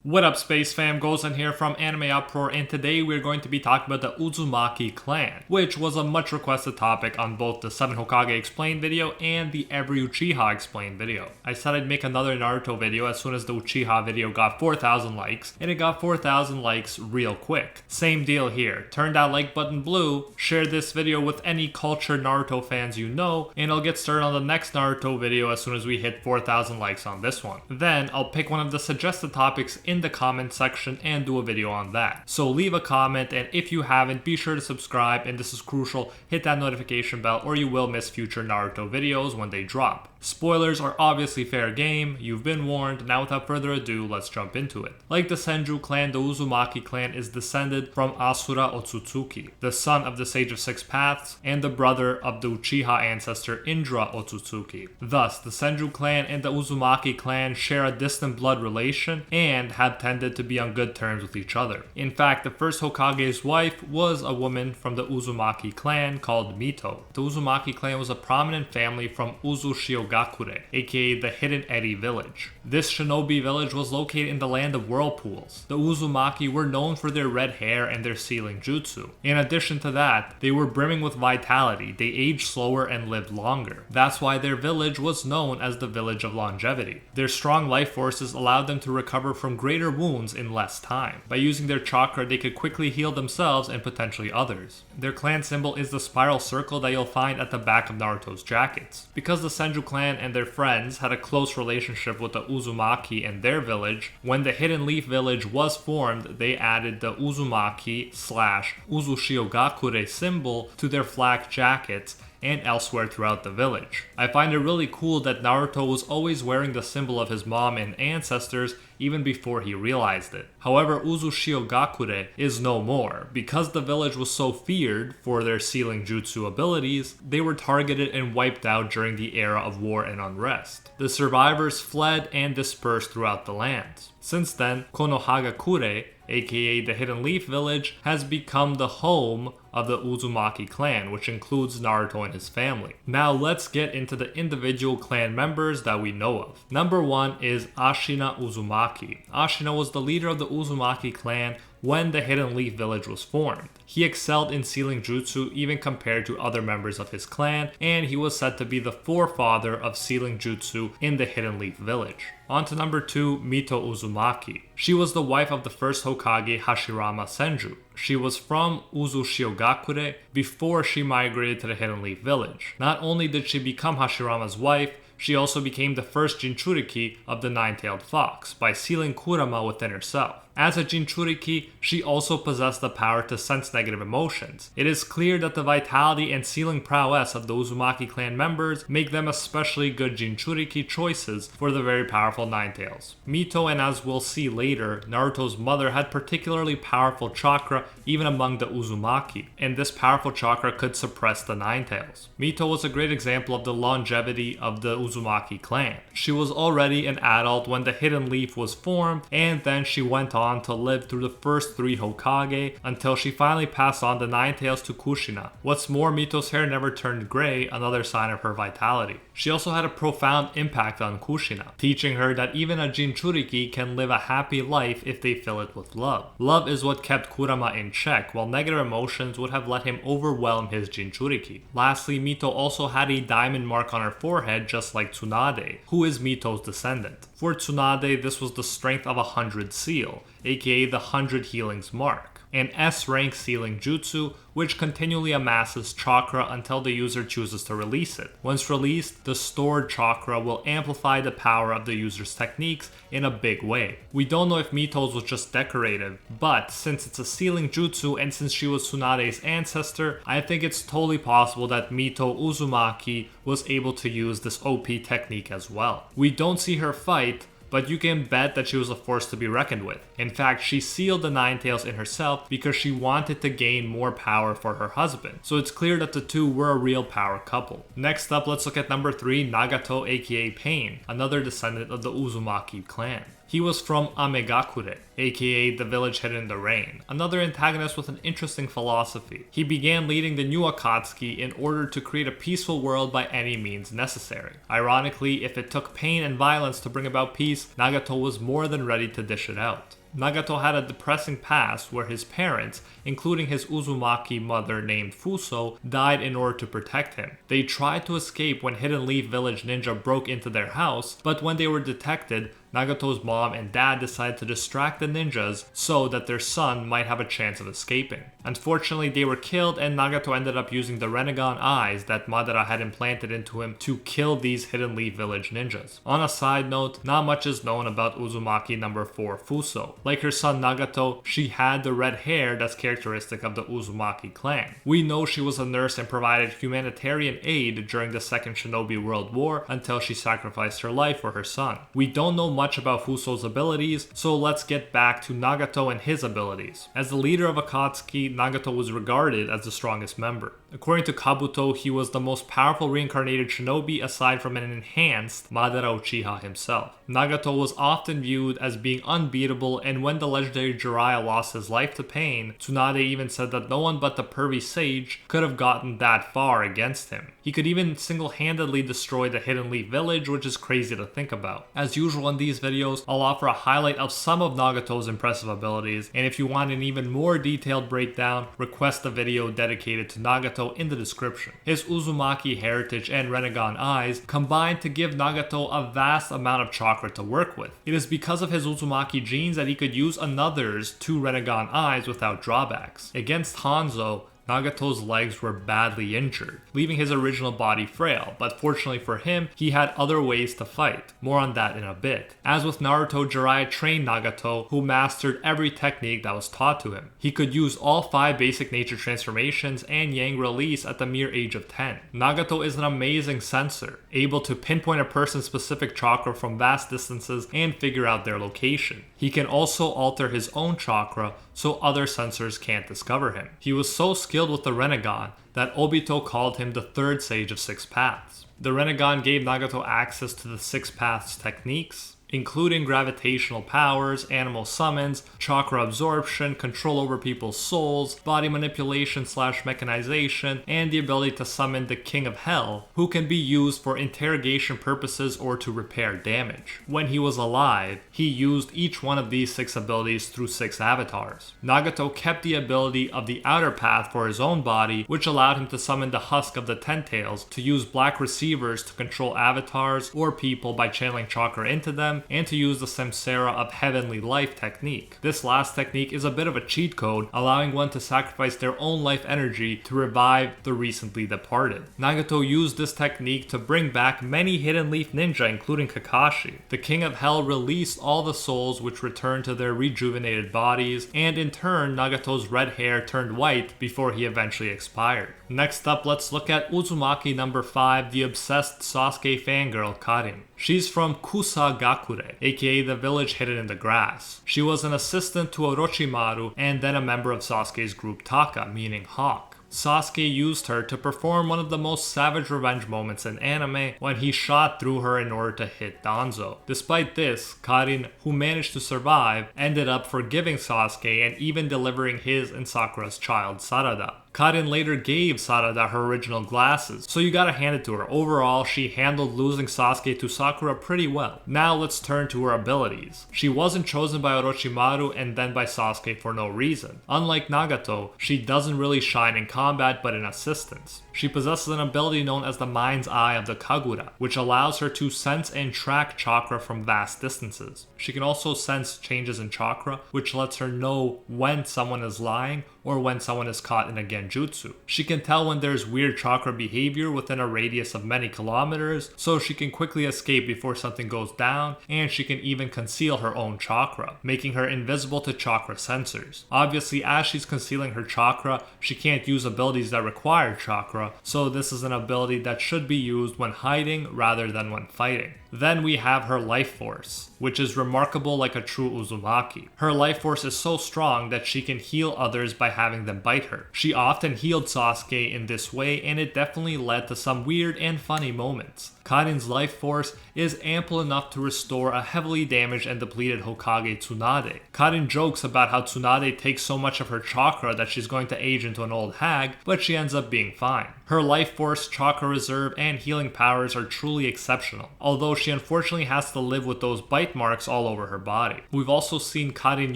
What up, Space Fam? Gozen here from AnimeUproar, and today we're going to be talking about the Uzumaki clan, which was a much requested topic on both the 7 Hokage Explained video and the Every Uchiha Explained video. I said I'd make another Naruto video as soon as the Uchiha video got 4,000 likes, and it got 4,000 likes real quick. Same deal here. Turn that like button blue, share this video with any cultured Naruto fans you know, and I'll get started on the next Naruto video as soon as we hit 4,000 likes on this one. Then I'll pick one of the suggested topics in the comment section and do a video on that. So leave a comment, and if you haven't, be sure to subscribe, and this is crucial, hit that notification bell or you will miss future Naruto videos when they drop. Spoilers are obviously fair game, you've been warned. Now without further ado, let's jump into it. Like the Senju clan, the Uzumaki clan is descended from Asura Otsutsuki, the son of the Sage of Six Paths and the brother of the Uchiha ancestor Indra Otsutsuki. Thus, the Senju clan and the Uzumaki clan share a distant blood relation and have tended to be on good terms with each other. In fact, the first Hokage's wife was a woman from the Uzumaki clan called Mito. The Uzumaki clan was a prominent family from Uzushiogakure, aka the Hidden Eri village. This shinobi village was located in the land of whirlpools. The Uzumaki were known for their red hair and their sealing jutsu. In addition to that, they were brimming with vitality. They aged slower and lived longer. That's why their village was known as the village of longevity. Their strong life forces allowed them to recover from greater wounds in less time. By using their chakra, they could quickly heal themselves and potentially others. Their clan symbol is the spiral circle that you'll find at the back of Naruto's jackets. Because the Senju clan and their friends had a close relationship with the Uzumaki and their village, when the Hidden Leaf village was formed, they added the Uzumaki / Uzushiogakure symbol to their flak jackets and elsewhere throughout the village. I find it really cool that Naruto was always wearing the symbol of his mom and ancestors even before he realized it. However, Uzushiogakure is no more. Because the village was so feared for their sealing jutsu abilities, they were targeted and wiped out during the era of war and unrest. The survivors fled and dispersed throughout the lands. Since then, Konohagakure, aka the Hidden Leaf village, has become the home of the Uzumaki clan, which includes Naruto and his family. Now let's get into the individual clan members that we know of. Number 1 is Ashina Uzumaki. Ashina was the leader of the Uzumaki clan when the Hidden Leaf village was formed. He excelled in sealing jutsu even compared to other members of his clan, and he was said to be the forefather of sealing jutsu in the Hidden Leaf village. On to number 2, Mito Uzumaki. She was the wife of the first Hokage Hashirama Senju. She was from Uzushiogakure before she migrated to the Hidden Leaf village. Not only did she become Hashirama's wife, she also became the first Jinchuriki of the Nine-Tailed Fox by sealing Kurama within herself. As a Jinchuriki, she also possessed the power to sense negative emotions. It is clear that the vitality and sealing prowess of the Uzumaki clan members make them especially good Jinchuriki choices for the very powerful Nine-Tails. Mito, and as we'll see later, Naruto's mother, had particularly powerful chakra even among the Uzumaki, and this powerful chakra could suppress the Nine-Tails. Mito was a great example of the longevity of the Uzumaki clan. She was already an adult when the Hidden Leaf was formed, and then she went on to live through the first 3 Hokage until she finally passed on the Nine-Tails to Kushina. What's more, Mito's hair never turned gray, another sign of her vitality. She also had a profound impact on Kushina, teaching her that even a Jinchuriki can live a happy life if they fill it with love. Love is what kept Kurama in check, while negative emotions would have let him overwhelm his Jinchuriki. Lastly, Mito also had a diamond mark on her forehead just like Tsunade, who is Mito's descendant. For Tsunade, this was the strength of 100 seal, aka the 100 healings mark, an S-rank sealing jutsu which continually amasses chakra until the user chooses to release it. Once released, the stored chakra will amplify the power of the user's techniques in a big way. We don't know if Mito's was just decorative, but since it's a sealing jutsu and since she was Tsunade's ancestor, I think it's totally possible that Mito Uzumaki was able to use this OP technique as well. We don't see her fight, but you can bet that she was a force to be reckoned with. In fact, she sealed the Nine-Tails in herself because she wanted to gain more power for her husband. So it's clear that the two were a real power couple. Next up, let's look at number 3, Nagato aka Pain, another descendant of the Uzumaki clan. He was from Amegakure, aka the village hidden in the rain, another antagonist with an interesting philosophy. He began leading the new Akatsuki in order to create a peaceful world by any means necessary. Ironically, if it took pain and violence to bring about peace, Nagato was more than ready to dish it out. Nagato had a depressing past where his parents, including his Uzumaki mother named Fuso, died in order to protect him. They tried to escape when Hidden Leaf Village ninja broke into their house, but when they were detected, Nagato's mom and dad decided to distract the ninjas so that their son might have a chance of escaping. Unfortunately, they were killed and Nagato ended up using the Renegon eyes that Madara had implanted into him to kill these Hidden Leaf Village ninjas. On a side note, not much is known about Uzumaki number 4 Fuso. Like her son Nagato, she had the red hair that's characteristic of the Uzumaki clan. We know she was a nurse and provided humanitarian aid during the Second Shinobi World War until she sacrificed her life for her son. We don't know much about Fuso's abilities, so let's get back to Nagato and his abilities. As the leader of Akatsuki, Nagato was regarded as the strongest member. According to Kabuto, he was the most powerful reincarnated shinobi aside from an enhanced Madara Uchiha himself. Nagato was often viewed as being unbeatable, and when the legendary Jiraiya lost his life to pain, Tsunade even said that no one but the pervy sage could have gotten that far against him. He could even single-handedly destroy the Hidden Leaf Village, which is crazy to think about. As usual in these videos, I'll offer a highlight of some of Nagato's impressive abilities, and if you want an even more detailed breakdown, request a video dedicated to Nagato in the description. His Uzumaki heritage and Renegon eyes combined to give Nagato a vast amount of chakra to work with. It is because of his Uzumaki genes that he could use another's 2 Renegon eyes without drawbacks. Against Hanzo, Nagato's legs were badly injured, leaving his original body frail, but fortunately for him, he had other ways to fight. More on that in a bit. As with Naruto, Jiraiya trained Nagato, who mastered every technique that was taught to him. He could use all 5 basic nature transformations and Yang release at the mere age of 10. Nagato is an amazing sensor, able to pinpoint a person's specific chakra from vast distances and figure out their location. He can also alter his own chakra so other sensors can't discover him. He was so skilled with the Renegon that Obito called him the third sage of 6 paths. The Renegon gave Nagato access to the 6 paths techniques, including gravitational powers, animal summons, chakra absorption, control over people's souls, body manipulation / mechanization, and the ability to summon the King of Hell, who can be used for interrogation purposes or to repair damage. When he was alive, he used each one of these 6 abilities through 6 avatars. Nagato kept the ability of the outer path for his own body, which allowed him to summon the husk of the Ten Tails, to use black receivers to control avatars or people by channeling chakra into them, and to use the Samsara of Heavenly Life technique. This last technique is a bit of a cheat code, allowing one to sacrifice their own life energy to revive the recently departed. Nagato used this technique to bring back many Hidden Leaf ninja, including Kakashi. The King of Hell released all the souls, which returned to their rejuvenated bodies, and in turn, Nagato's red hair turned white before he eventually expired. Next up, let's look at Uzumaki number 5, the obsessed Sasuke fangirl Karin. She's from Kusagakure, aka the village hidden in the grass. She was an assistant to Orochimaru and then a member of Sasuke's group Taka, meaning Hawk. Sasuke used her to perform one of the most savage revenge moments in anime when he shot through her in order to hit Danzo. Despite this, Karin, who managed to survive, ended up forgiving Sasuke and even delivering his and Sakura's child Sarada. Karin later gave Sarada her original glasses, so you gotta hand it to her. Overall, she handled losing Sasuke to Sakura pretty well. Now let's turn to her abilities. She wasn't chosen by Orochimaru and then by Sasuke for no reason. Unlike Nagato, she doesn't really shine in combat but in assistance. She possesses an ability known as the Mind's Eye of the Kagura, which allows her to sense and track chakra from vast distances. She can also sense changes in chakra, which lets her know when someone is lying or when someone is caught in a genjutsu. She can tell when there's weird chakra behavior within a radius of many kilometers, so she can quickly escape before something goes down, and she can even conceal her own chakra, making her invisible to chakra sensors. Obviously, as she's concealing her chakra, she can't use abilities that require chakra, so this is an ability that should be used when hiding rather than when fighting. Then we have her life force, which is remarkable like a true Uzumaki. Her life force is so strong that she can heal others by having them bite her. She often healed Sasuke in this way, and it definitely led to some weird and funny moments. Karin's life force is ample enough to restore a heavily damaged and depleted Hokage Tsunade. Karin jokes about how Tsunade takes so much of her chakra that she's going to age into an old hag, but she ends up being fine. Her life force, chakra reserve, and healing powers are truly exceptional, although she unfortunately has to live with those bite marks all over her body. We've also seen Karin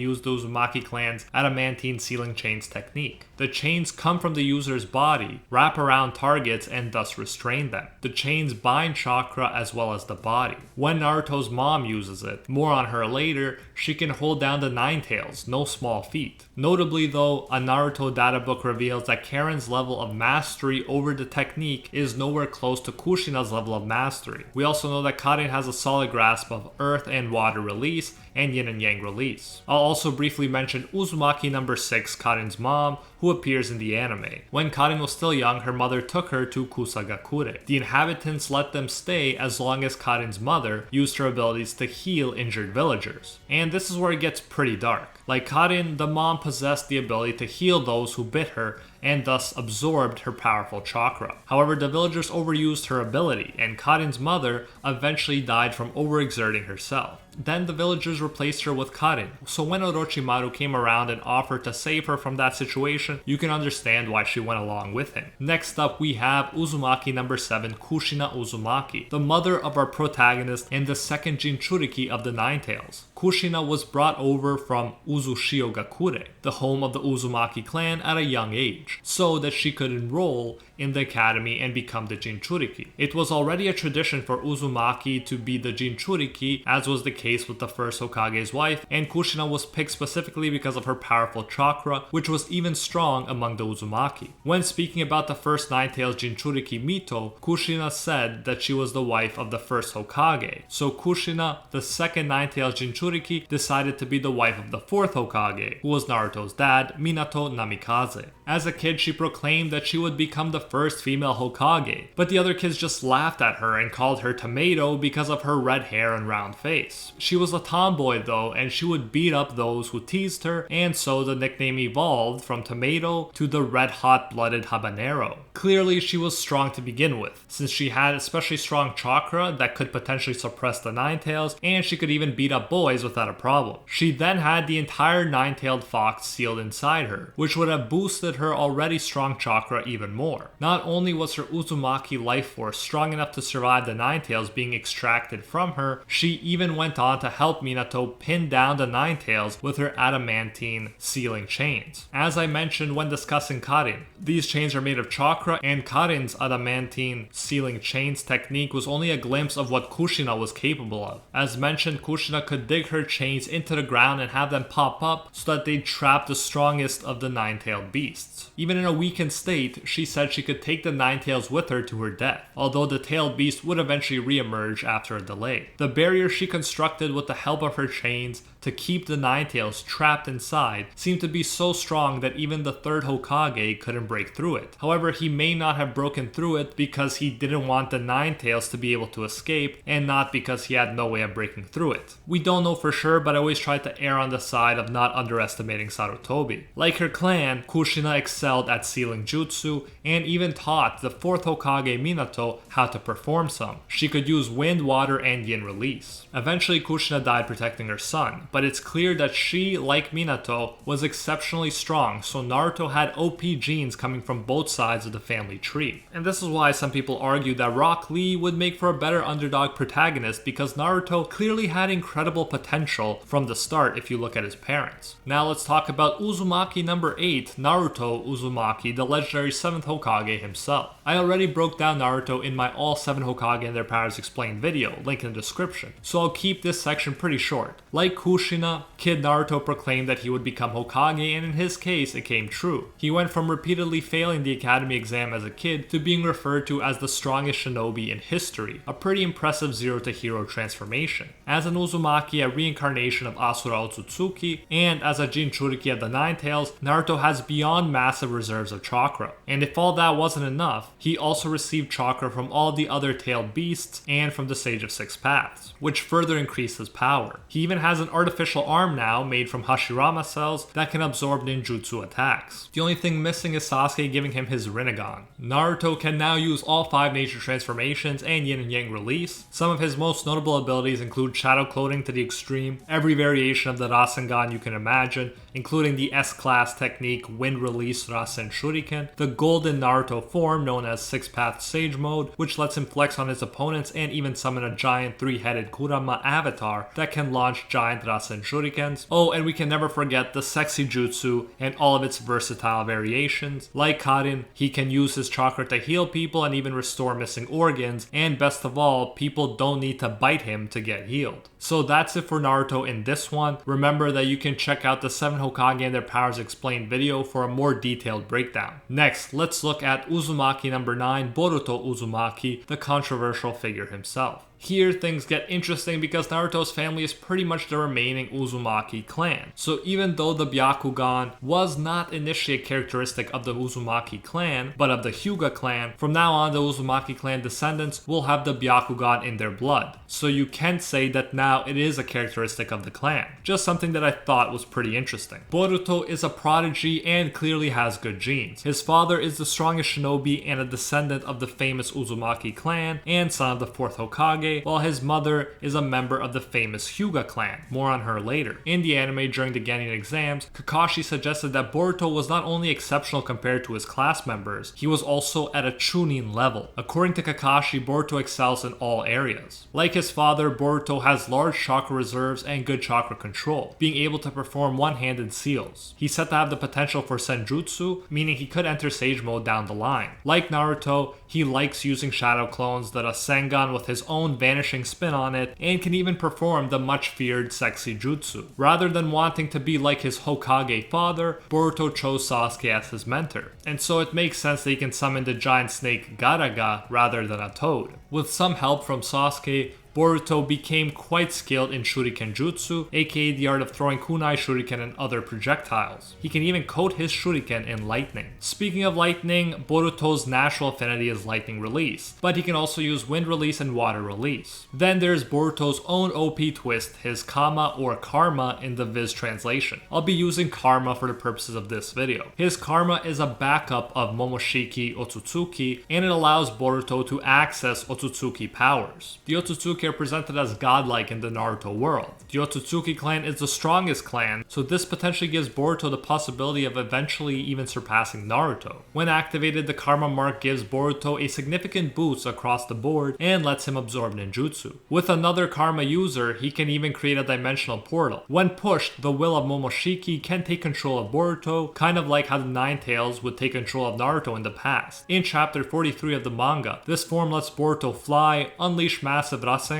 use the Uzumaki clan's adamantine sealing chains technique. The chains come from the user's body, wrap around targets, and thus restrain them. The chains bind chakra as well as the body. When Naruto's mom uses it, more on her later, she can hold down the Nine Tails, no small feat. Notably though, a Naruto databook reveals that Karin's level of mastery over the technique is nowhere close to Kushina's level of mastery. We also know that Karin has a solid grasp of earth and water release, and yin and yang release. I'll also briefly mention Uzumaki number 6, Karin's mom, who appears in the anime. When Karin was still young, her mother took her to Kusagakure. The inhabitants let them stay as long as Karin's mother used her abilities to heal injured villagers. And this is where it gets pretty dark. Like Karin, the mom possessed the ability to heal those who bit her and thus absorbed her powerful chakra. However, the villagers overused her ability, and Karin's mother eventually died from overexerting herself. Then the villagers replaced her with Karin, so when Orochimaru came around and offered to save her from that situation, you can understand why she went along with him. Next up we have Uzumaki number 7, Kushina Uzumaki, the mother of our protagonist and the second Jinchuriki of the Nine Tails. Kushina was brought over from Uzushiogakure, the home of the Uzumaki clan, at a young age, so that she could enroll in the academy and become the Jinchuriki. It was already a tradition for Uzumaki to be the Jinchuriki, as was the case with the first Hokage's wife, and Kushina was picked specifically because of her powerful chakra, which was even strong among the Uzumaki. When speaking about the first Nine Tails Jinchuriki Mito, Kushina said that she was the wife of the first Hokage. So Kushina, the second Nine Tails Jinchuriki, decided to be the wife of the fourth Hokage, who was Naruto's dad, Minato Namikaze. As a kid, she proclaimed that she would become the first female Hokage, but the other kids just laughed at her and called her Tomato because of her red hair and round face. She was a tomboy though, and she would beat up those who teased her, and so the nickname evolved from Tomato to the red hot-blooded habanero. Clearly, she was strong to begin with, since she had especially strong chakra that could potentially suppress the Nine Tails, and she could even beat up boys without a problem. She then had the entire nine-tailed fox sealed inside her, which would have boosted her already strong chakra even more. Not only was her Uzumaki life force strong enough to survive the Nine Tails being extracted from her, she even went on to help Minato pin down the Nine Tails with her adamantine sealing chains. As I mentioned when discussing Karin, these chains are made of chakra, and Karin's adamantine sealing chains technique was only a glimpse of what Kushina was capable of. As mentioned, Kushina could dig her chains into the ground and have them pop up so that they'd trap the strongest of the nine-tailed beasts. Even in a weakened state, she said she could take the Nine Tails with her to her death, although the tailed beast would eventually re-emerge after a delay. The barrier she constructed with the help of her chains to keep the Nine Tails trapped inside seemed to be so strong that even the third Hokage couldn't break through it. However, he may not have broken through it because he didn't want the Nine Tails to be able to escape, and not because he had no way of breaking through it. We don't know for sure, but I always tried to err on the side of not underestimating Sarutobi. Like her clan, Kushina excelled at sealing jutsu, and even taught the fourth Hokage Minato how to perform some. She could use wind, water, and yin release. Eventually, Kushina died protecting her son, but it's clear that she, like Minato, was exceptionally strong, so Naruto had OP genes coming from both sides of the family tree. And this is why some people argue that Rock Lee would make for a better underdog protagonist, because Naruto clearly had incredible potential from the start if you look at his parents. Now let's talk about Uzumaki number 8, Naruto Uzumaki, the legendary 7th Hokage himself. I already broke down Naruto in my all 7 Hokage and their powers explained video, link in the description, so I'll keep this section pretty short. Like Kushina, Kushina, Kid Naruto proclaimed that he would become Hokage, and in his case, it came true. He went from repeatedly failing the academy exam as a kid to being referred to as the strongest shinobi in history, a pretty impressive zero to hero transformation. As an Uzumaki, a reincarnation of Asura Otsutsuki, and as a Jinchuriki of the Nine Tails, Naruto has beyond massive reserves of chakra. And if all that wasn't enough, he also received chakra from all the other tailed beasts and from the Sage of Six Paths, which further increased his power. He even has an artificial arm now made from Hashirama cells that can absorb ninjutsu attacks. The only thing missing is Sasuke giving him his Rinnegan. Naruto can now use all 5 nature transformations and yin and yang release. Some of his most notable abilities include shadow clothing to the extreme, every variation of the Rasengan you can imagine, including the S-class technique Wind Release Rasen Shuriken, the golden Naruto form known as Six Path Sage Mode, which lets him flex on his opponents and even summon a giant 3-headed Kurama avatar that can launch giant Rasen Shurikens. Oh, and we can never forget the sexy jutsu and all of its versatile variations. Like Karin, he can use his chakra to heal people and even restore missing organs, and best of all, people don't need to bite him to get healed. So that's it for Naruto in this one. Remember that you can check out the 7 Hokage and their powers explained video for a more detailed breakdown. Next, let's look at Uzumaki number 9, Boruto Uzumaki, the controversial figure himself. Here things get interesting because Naruto's family is pretty much the remaining Uzumaki clan. So even though the Byakugan was not initially a characteristic of the Uzumaki clan, but of the Hyuga clan, from now on the Uzumaki clan descendants will have the Byakugan in their blood. So you can say that now it is a characteristic of the clan. Just something that I thought was pretty interesting. Boruto is a prodigy and clearly has good genes. His father is the strongest shinobi and a descendant of the famous Uzumaki clan and son of the 4th Hokage, while his mother is a member of the famous Hyuga clan. More on her later. In the anime during the Genin exams, Kakashi suggested that Boruto was not only exceptional compared to his class members, he was also at a Chunin level. According to Kakashi, Boruto excels in all areas. Like his father, Boruto has large chakra reserves and good chakra control, being able to perform one-handed seals. He's said to have the potential for Senjutsu, meaning he could enter Sage Mode down the line. Like Naruto, he likes using shadow clones, the Rasengan with his own vanishing spin on it, and can even perform the much feared sexy jutsu. Rather than wanting to be like his Hokage father, Boruto chose Sasuke as his mentor, and so it makes sense that he can summon the giant snake Garaga rather than a toad. With some help from Sasuke, Boruto became quite skilled in Shuriken Jutsu, aka the art of throwing kunai shuriken and other projectiles. He can even coat his shuriken in lightning. Speaking of lightning, Boruto's natural affinity is lightning release, but he can also use wind release and water release. Then there's Boruto's own OP twist, his Kama or Karma in the Viz translation. I'll be using Karma for the purposes of this video. His Karma is a backup of Momoshiki Otsutsuki, and it allows Boruto to access Otsutsuki powers. The Otsutsuki are presented as godlike in the Naruto world. The Otsutsuki clan is the strongest clan, so this potentially gives Boruto the possibility of eventually even surpassing Naruto. When activated, the Karma mark gives Boruto a significant boost across the board and lets him absorb ninjutsu. With another Karma user, he can even create a dimensional portal. When pushed, the will of Momoshiki can take control of Boruto, kind of like how the Nine Tails would take control of Naruto in the past. In chapter 43 of the manga, this form lets Boruto fly, unleash massive Rasengans,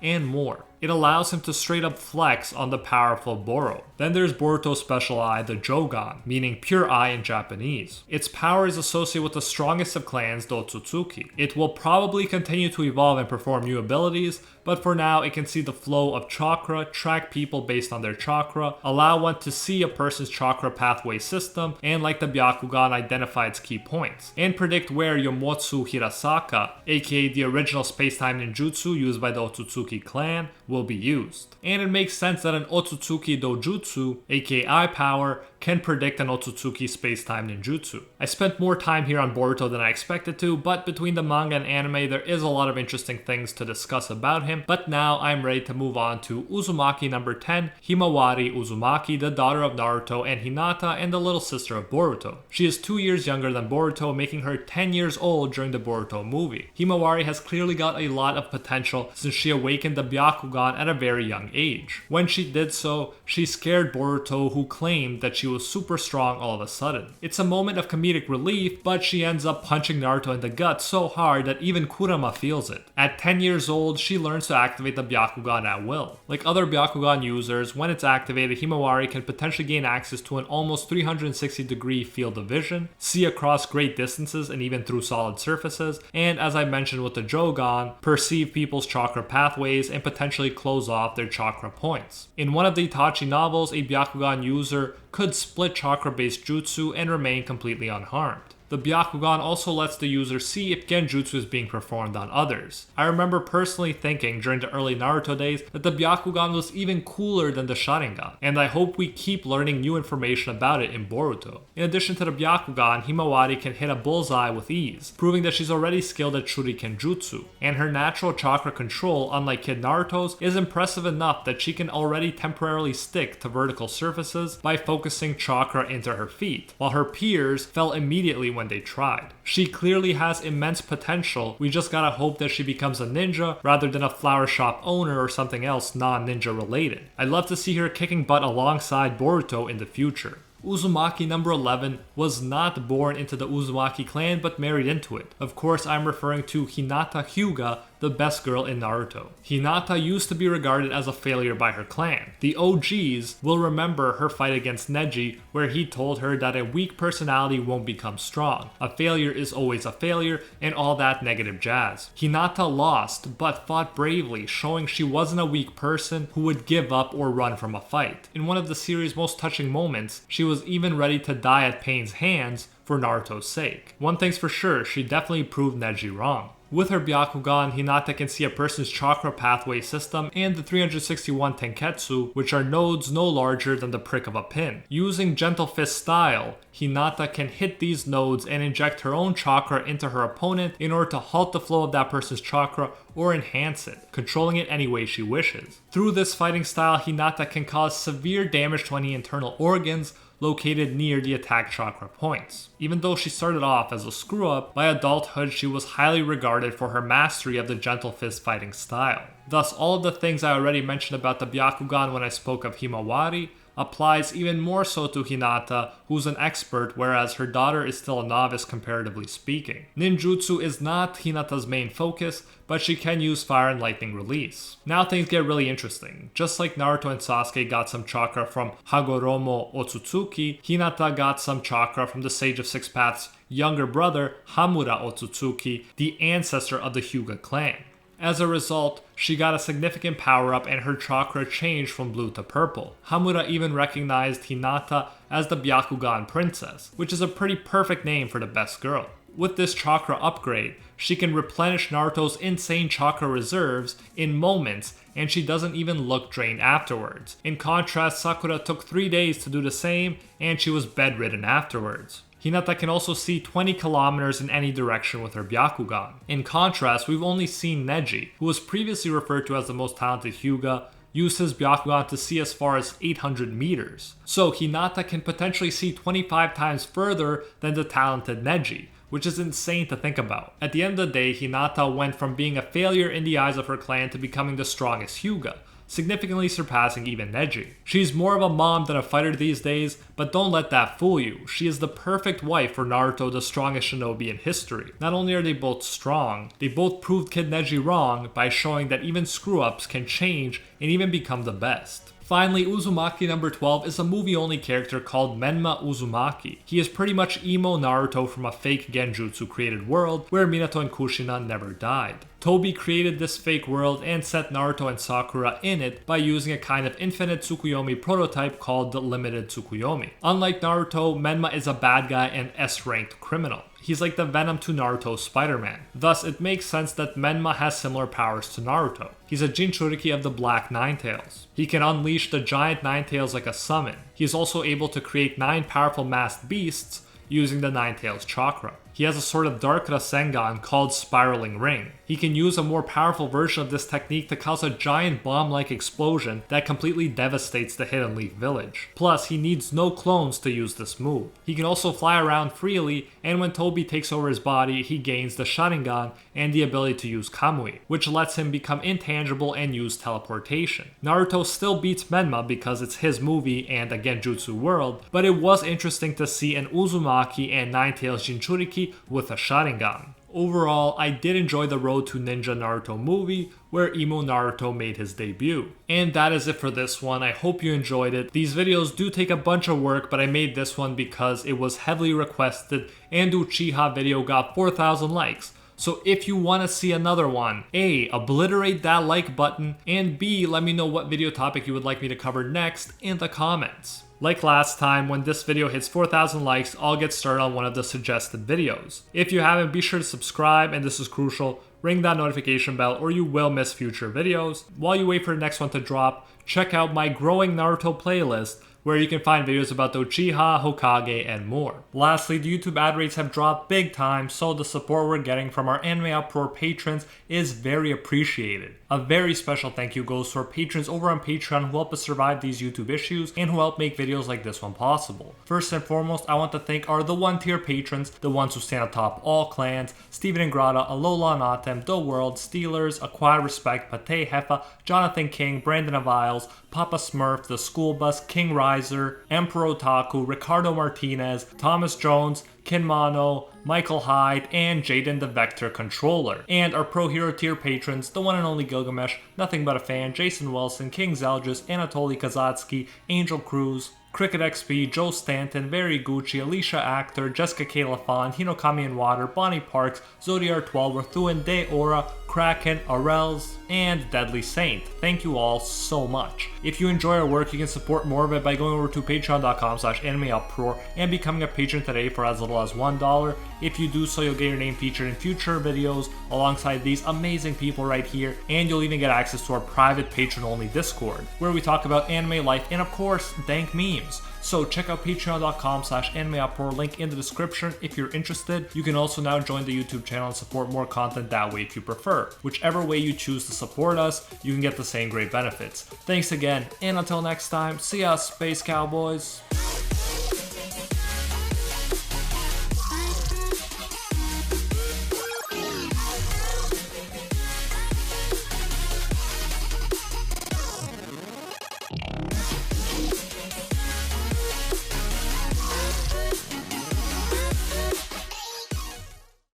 and more. It allows him to straight up flex on the powerful Boro. Then there's Boruto's special eye, the Jogan, meaning pure eye in Japanese. Its power is associated with the strongest of clans, the Otsutsuki. It will probably continue to evolve and perform new abilities, but for now it can see the flow of chakra, track people based on their chakra, allow one to see a person's chakra pathway system, and like the Byakugan, identify its key points, and predict where Yomotsu Hirasaka, aka the original space-time ninjutsu used by the Otsutsuki clan, will be used. And it makes sense that an Otsutsuki Dojutsu, aka Eye Power, can predict an Otsutsuki space-time ninjutsu. I spent more time here on Boruto than I expected to, but between the manga and anime there is a lot of interesting things to discuss about him, but now I'm ready to move on to Uzumaki number 10, Himawari Uzumaki, the daughter of Naruto and Hinata and the little sister of Boruto. She is 2 years younger than Boruto, making her 10 years old during the Boruto movie. Himawari has clearly got a lot of potential since she awakened the Byakugan Byakugan at a very young age. When she did so, she scared Boruto, who claimed that she was super strong all of a sudden. It's a moment of comedic relief, but she ends up punching Naruto in the gut so hard that even Kurama feels it. At 10 years old, she learns to activate the Byakugan at will. Like other Byakugan users, when it's activated, Himawari can potentially gain access to an almost 360-degree field of vision, see across great distances and even through solid surfaces, and as I mentioned with the Jogan, perceive people's chakra pathways and potentially close off their chakra points. In one of the Itachi novels, a Byakugan user could split chakra-based jutsu and remain completely unharmed. The Byakugan also lets the user see if genjutsu is being performed on others. I remember personally thinking during the early Naruto days that the Byakugan was even cooler than the Sharingan, and I hope we keep learning new information about it in Boruto. In addition to the Byakugan, Himawari can hit a bullseye with ease, proving that she's already skilled at Shuriken Jutsu, and her natural chakra control, unlike Kid Naruto's, is impressive enough that she can already temporarily stick to vertical surfaces by focusing chakra into her feet, while her peers fell immediately when they tried. She clearly has immense potential, we just gotta hope that she becomes a ninja rather than a flower shop owner or something else non-ninja related. I'd love to see her kicking butt alongside Boruto in the future. Uzumaki number 11 was not born into the Uzumaki clan but married into it. Of course, I'm referring to Hinata Hyuga, the best girl in Naruto. Hinata used to be regarded as a failure by her clan. The OGs will remember her fight against Neji, where he told her that a weak personality won't become strong. A failure is always a failure, and all that negative jazz. Hinata lost, but fought bravely, showing she wasn't a weak person who would give up or run from a fight. In one of the series' most touching moments, she was even ready to die at Pain's hands for Naruto's sake. One thing's for sure, she definitely proved Neji wrong. With her Byakugan, Hinata can see a person's chakra pathway system and the 361 Tenketsu, which are nodes no larger than the prick of a pin. Using Gentle Fist style, Hinata can hit these nodes and inject her own chakra into her opponent in order to halt the flow of that person's chakra or enhance it, controlling it any way she wishes. Through this fighting style, Hinata can cause severe damage to any internal organs located near the attack chakra points. Even though she started off as a screw-up, by adulthood she was highly regarded for her mastery of the Gentle Fist fighting style. Thus, all of the things I already mentioned about the Byakugan when I spoke of Himawari applies even more so to Hinata, who's an expert, whereas her daughter is still a novice comparatively speaking. Ninjutsu is not Hinata's main focus, but she can use fire and lightning release. Now things get really interesting. Just like Naruto and Sasuke got some chakra from Hagoromo Otsutsuki, Hinata got some chakra from the Sage of Six Paths' younger brother, Hamura Otsutsuki, the ancestor of the Hyuga clan. As a result, she got a significant power-up and her chakra changed from blue to purple. Hamura even recognized Hinata as the Byakugan princess, which is a pretty perfect name for the best girl. With this chakra upgrade, she can replenish Naruto's insane chakra reserves in moments, and she doesn't even look drained afterwards. In contrast, Sakura took 3 days to do the same, and she was bedridden afterwards. Hinata can also see 20 kilometers in any direction with her Byakugan. In contrast, we've only seen Neji, who was previously referred to as the most talented Hyuga, use his Byakugan to see as far as 800 meters. So Hinata can potentially see 25 times further than the talented Neji, which is insane to think about. At the end of the day, Hinata went from being a failure in the eyes of her clan to becoming the strongest Hyuga, significantly surpassing even Neji. She's more of a mom than a fighter these days, but don't let that fool you. She is the perfect wife for Naruto, the strongest shinobi in history. Not only are they both strong, they both proved Kid Neji wrong by showing that even screw-ups can change and even become the best. Finally, Uzumaki number 12 is a movie-only character called Menma Uzumaki. He is pretty much emo Naruto from a fake genjutsu created world where Minato and Kushina never died. Toby created this fake world and set Naruto and Sakura in it by using a kind of infinite Tsukuyomi prototype called the Limited Tsukuyomi. Unlike Naruto, Menma is a bad guy and S-ranked criminal. He's like the Venom to Naruto's Spider-Man. Thus, it makes sense that Menma has similar powers to Naruto. He's a Jinchuriki of the Black Ninetales. He can unleash the giant Ninetales like a summon. He is also able to create 9 powerful masked beasts using the Ninetales chakra. He has a sort of dark Rasengan called Spiraling Ring. He can use a more powerful version of this technique to cause a giant bomb-like explosion that completely devastates the Hidden Leaf village. Plus, he needs no clones to use this move. He can also fly around freely, and when Tobi takes over his body, he gains the Sharingan and the ability to use Kamui, which lets him become intangible and use teleportation. Naruto still beats Menma because it's his movie and a Genjutsu world, but it was interesting to see an Uzumaki and Nine-Tails Jinchuriki with a Sharingan. Overall, I did enjoy the Road to Ninja Naruto movie, where Emo Naruto made his debut. And that is it for this one. I hope you enjoyed it. These videos do take a bunch of work, but I made this one because it was heavily requested and Uchiha video got 4,000 likes. So if you want to see another one, A, obliterate that like button, and B, let me know what video topic you would like me to cover next in the comments. Like last time, when this video hits 4,000 likes, I'll get started on one of the suggested videos. If you haven't, be sure to subscribe, and this is crucial, ring that notification bell or you will miss future videos. While you wait for the next one to drop, check out my growing Naruto playlist, where you can find videos about the Uchiha, Hokage, and more. Lastly, the YouTube ad rates have dropped big time, so the support we're getting from our AnimeUproar patrons is very appreciated. A very special thank you goes to our patrons over on Patreon who help us survive these YouTube issues and who help make videos like this one possible. First and foremost, I want to thank our the 1-tier patrons, the ones who stand atop all clans: Steven Ingrata, Alola Natem, The World, Steelers, Acquire Respect, Pate Hefa, Jonathan King, Brandon Aviles, Papa Smurf, The School Bus, King Riser, Emperor Otaku, Ricardo Martinez, Thomas Jones, Kinmano, Michael Hyde, and Jaden the Vector Controller. And our Pro Hero tier patrons, the one and only Gilgamesh, Nothing But a Fan, Jason Wilson, King Zelgis, Anatoly Kazatsky, Angel Cruz, Cricket XP, Joe Stanton, Very Gucci, Alicia Actor, Jessica K. LaFon, Hinokami and Water, Bonnie Parks, Zodiar12, Rthuin, De Aura, Kraken, Arels, and Deadly Saint. Thank you all so much. If you enjoy our work, you can support more of it by going over to patreon.com/AnimeUproar and becoming a patron today for as little as $1. If you do so, you'll get your name featured in future videos alongside these amazing people right here, and you'll even get access to our private patron-only Discord, where we talk about anime life and of course, dank memes. So check out patreon.com/AnimeUproar, link in the description if you're interested. You can also now join the YouTube channel and support more content that way if you prefer. Whichever way you choose to support us, you can get the same great benefits. Thanks again, and until next time, see ya, Space Cowboys.